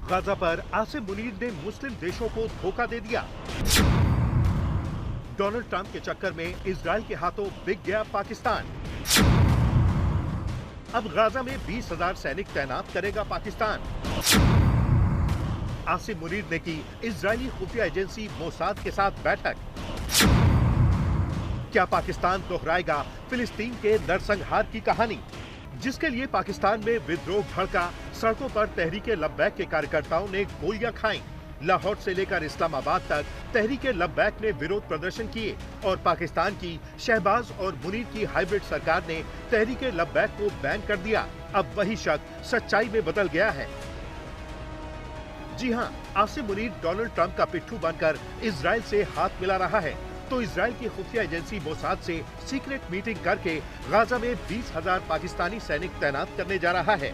Gaza पर आसिम मुनीर ने मुस्लिम देशों को धोखा दे दिया। डोनाल्ड ट्रंप के चक्कर में इजराइल के हाथों बिक गया पाकिस्तान। अब गाजा में 20,000 सैनिक तैनात करेगा पाकिस्तान। आसिम मुनीर ने की इजरायली खुफिया एजेंसी मोसाद के साथ बैठक। क्या पाकिस्तान दोहराएगा फिलिस्तीन के नरसंहार की कहानी, जिसके लिए पाकिस्तान में विद्रोह भड़का। सड़कों पर तहरीके लब्बैक के कार्यकर्ताओं ने गोलियां खाईं। लाहौर से लेकर इस्लामाबाद तक तहरीके लब्बैक ने विरोध प्रदर्शन किए और पाकिस्तान की शहबाज और मुनीर की हाइब्रिड सरकार ने तहरीके लब्बैक को बैन कर दिया। अब वही शक सच्चाई में बदल गया है। जी हां, आसिम मुनीर डोनाल्ड ट्रंप का पिट्ठू बनकर इजराइल से हाथ मिला रहा है, तो इजराइल की खुफिया एजेंसी मोसाद से सीक्रेट मीटिंग करके गाजा में 20,000 पाकिस्तानी सैनिक तैनात करने जा रहा है।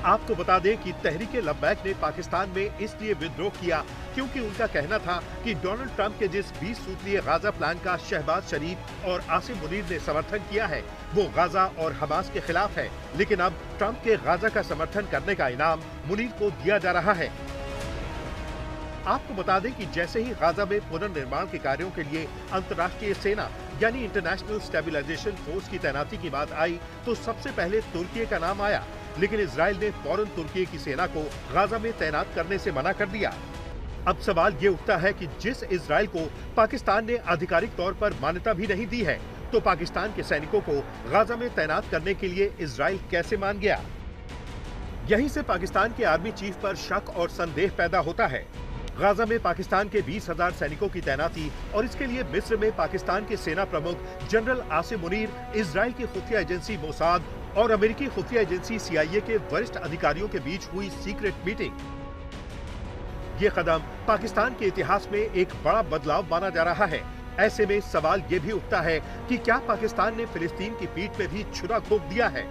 आपको बता दें कि तहरीके लब्बैक ने पाकिस्तान में इसलिए विद्रोह किया क्योंकि उनका कहना था कि डोनाल्ड ट्रंप के जिस 20 सूत्रीय गाजा प्लान का शहबाज शरीफ और आसिम मुनीर ने समर्थन किया है वो गाजा और हमास के खिलाफ है। लेकिन अब ट्रंप के गाजा का समर्थन करने का इनाम मुनीर को दिया जा रहा है। आपको बता दें कि जैसे ही गाजा में पुनर्निर्माण के कार्यों के लिए अंतर्राष्ट्रीय सेना यानी इंटरनेशनल स्टेबलाइजेशन फोर्स की तैनाती की बात आई तो सबसे पहले तुर्की का नाम आया, लेकिन इजराइल ने फौरन तुर्की की सेना को गाजा में तैनात करने से मना कर दिया। अब सवाल ये उठता है कि जिस इजराइल को पाकिस्तान ने आधिकारिक तौर पर मान्यता भी नहीं दी है, तो पाकिस्तान के सैनिकों को गाजा में तैनात करने के लिए इजराइल कैसे मान गया? यहीं से पाकिस्तान के आर्मी चीफ पर शक और संदेह पैदा होता है। गाजा में पाकिस्तान के 20,000 सैनिकों की तैनाती और इसके लिए मिस्र में पाकिस्तान के सेना प्रमुख जनरल आसिम मुनीर, इजराइल की खुफिया एजेंसी मोसाद और अमेरिकी खुफिया एजेंसी CIA के वरिष्ठ अधिकारियों के बीच हुई सीक्रेट मीटिंग। ये कदम पाकिस्तान के इतिहास में एक बड़ा बदलाव माना जा रहा है। ऐसे में सवाल ये भी उठता है कि क्या पाकिस्तान ने फिलिस्तीन की पीठ पे भी छुरा घोंप दिया है?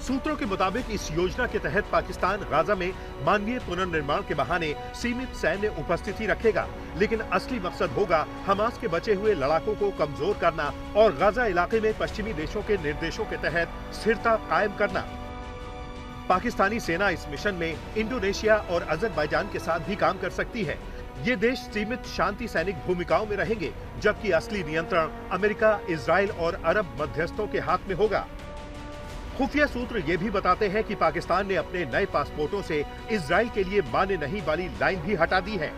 सूत्रों के मुताबिक इस योजना के तहत पाकिस्तान गाजा में मानवीय पुनर्निर्माण के बहाने सीमित सैन्य उपस्थिति रखेगा, लेकिन असली मकसद होगा हमास के बचे हुए लड़ाकों को कमजोर करना और गाजा इलाके में पश्चिमी देशों के निर्देशों के तहत स्थिरता कायम करना। पाकिस्तानी सेना इस मिशन में इंडोनेशिया और अजरबैजान के साथ भी काम कर सकती है। ये देश सीमित शांति सैनिक भूमिकाओं में रहेंगे, जबकि असली नियंत्रण अमेरिका, इजराइल और अरब मध्यस्थों के हाथ में होगा। खुफिया सूत्र ये भी बताते हैं कि पाकिस्तान ने अपने नए पासपोर्टों से इजराइल के लिए मान्य नहीं वाली लाइन भी हटा दी है।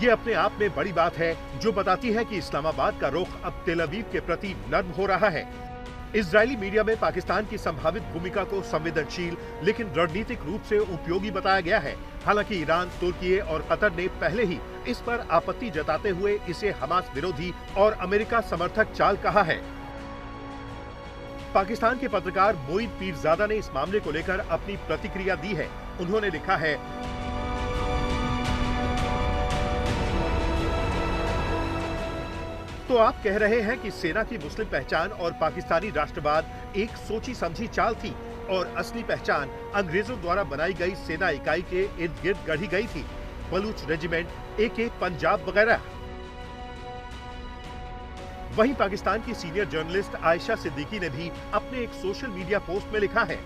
ये अपने आप में बड़ी बात है, जो बताती है कि इस्लामाबाद का रुख अब तेल अवीव के प्रति नर्म हो रहा है। इजरायली मीडिया में पाकिस्तान की संभावित भूमिका को संवेदनशील लेकिन रणनीतिक रूप से उपयोगी बताया गया है। हालांकि ईरान, तुर्की और कतर ने पहले ही इस पर आपत्ति जताते हुए इसे हमास विरोधी और अमेरिका समर्थक चाल कहा है। पाकिस्तान के पत्रकार मोईद पीरजादा ने इस मामले को लेकर अपनी प्रतिक्रिया दी है। उन्होंने लिखा है, तो आप कह रहे हैं कि सेना की मुस्लिम पहचान और पाकिस्तानी राष्ट्रवाद एक सोची समझी चाल थी और असली पहचान अंग्रेजों द्वारा बनाई गई सेना इकाई के इर्द गिर्द गढ़ी गई थी, बलूच रेजिमेंट, AK पंजाब वगैरह। वहीं पाकिस्तान की सीनियर जर्नलिस्ट आयशा सिद्दीकी ने भी अपने एक सोशल मीडिया पोस्ट में लिखा है,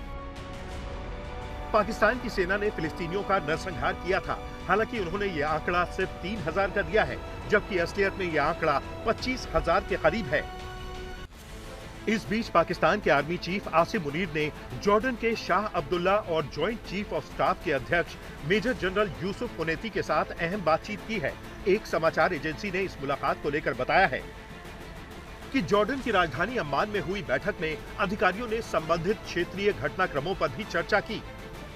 पाकिस्तान की सेना ने फिलिस्तीनियों का नरसंहार किया था। हालांकि उन्होंने ये आंकड़ा सिर्फ 3,000 का दिया है, जबकि असलियत में यह आंकड़ा 25,000 के करीब है। इस बीच पाकिस्तान के आर्मी चीफ आसिम मुनीर ने जॉर्डन के शाह अब्दुल्ला और ज्वाइंट चीफ ऑफ स्टाफ के अध्यक्ष मेजर जनरल यूसुफ हुनैती के साथ अहम बातचीत की है। एक समाचार एजेंसी ने इस मुलाकात को लेकर बताया है कि जॉर्डन की राजधानी अम्मान में हुई बैठक में अधिकारियों ने संबंधित क्षेत्रीय घटनाक्रमों पर भी चर्चा की।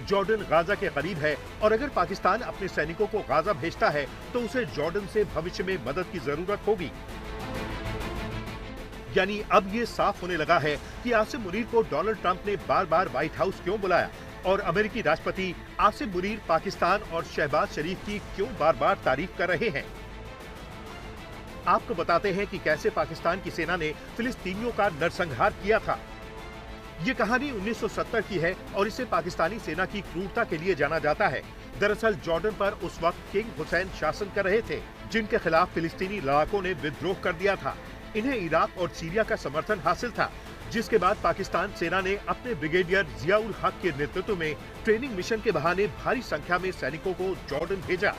जॉर्डन गाजा के करीब है और अगर पाकिस्तान अपने सैनिकों को गाजा भेजता है तो उसे जॉर्डन से भविष्य में मदद की जरूरत होगी। यानी अब ये साफ होने लगा है कि आसिम मुनीर को डोनाल्ड ट्रंप ने बार बार व्हाइट हाउस क्यों बुलाया और अमेरिकी राष्ट्रपति आसिम मुनीर पाकिस्तान और शहबाज शरीफ की क्यों बार बार तारीफ कर रहे हैं। आपको बताते हैं कि कैसे पाकिस्तान की सेना ने फिलिस्तीनियों का नरसंहार किया था। ये कहानी 1970 की है और इसे पाकिस्तानी सेना की क्रूरता के लिए जाना जाता है। दरअसल जॉर्डन पर उस वक्त किंग हुसैन शासन कर रहे थे, जिनके खिलाफ फिलिस्तीनी लड़ाकों ने विद्रोह कर दिया था। इन्हें इराक और सीरिया का समर्थन हासिल था। जिसके बाद पाकिस्तान सेना ने अपने ब्रिगेडियर जियाउल हक के नेतृत्व में ट्रेनिंग मिशन के बहाने भारी संख्या में सैनिकों को जॉर्डन भेजा